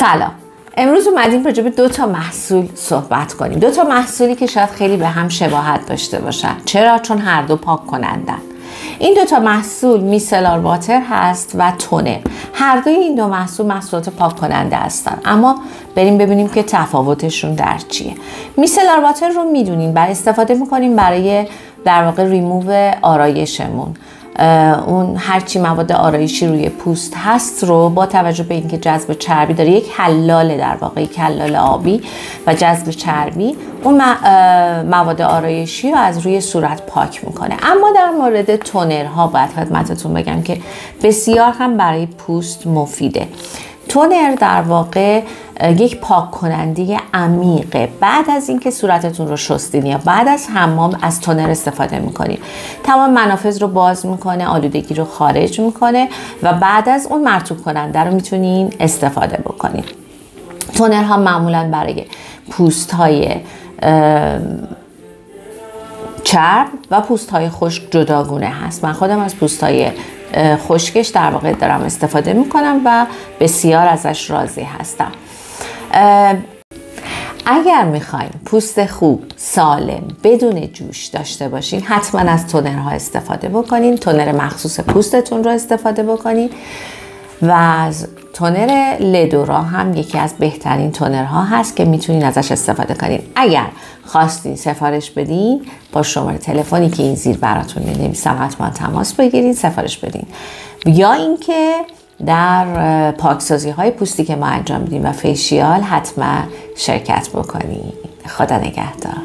سلام. امروز اومدیم راجع به 2 تا محصول صحبت کنیم. 2 تا محصولی که شاید خیلی به هم شباهت داشته باشن. چرا؟ چون هر دو پاک کنندن. این 2 تا محصول میسلار واتر هست و تونر. هر دوی این 2 محصول محصولات پاک کننده هستن، اما بریم ببینیم که تفاوتشون در چیه. میسلار واتر رو میدونین برای استفاده میکنیم برای در واقع ریموو آرایشمون. اون هرچی مواد آرایشی روی پوست هست رو با توجه به اینکه جذب چربی داره، یک حلاله در واقع، یک حلال آبی و جذب چربی، اون مواد آرایشی رو از روی صورت پاک میکنه. اما در مورد تونرها باید خدمتتون بگم که بسیار هم برای پوست مفیده. تونر در واقع یک پاک کننده عمیقه. بعد از اینکه صورتتون رو شستین یا بعد از حمام از تونر استفاده میکنید، تمام منافذ رو باز میکنه، آلودگی رو خارج میکنه و بعد از اون مرطوب کننده رو میتونین استفاده بکنید. تونر ها معمولا برای پوست های چرب و پوست های خشک جداگونه هست. من خودم از پوست های خشکش در واقع دارم استفاده میکنم و بسیار ازش راضی هستم. اگر میخواین پوست خوب، سالم، بدون جوش داشته باشین، حتما از تونرها استفاده بکنین. تونر مخصوص پوستتون رو استفاده بکنین و از تونر لدورا هم یکی از بهترین تونرها هست که میتونین ازش استفاده کنین. اگر خواستین سفارش بدین، با شماره تلفنی که این زیر براتون می‌نویسم حتما تماس بگیرین، سفارش بدین. یا اینکه در پاکسازی های پوستی که ما انجام میدیم و فیشیال حتما شرکت بکنین. خدا نگهدار.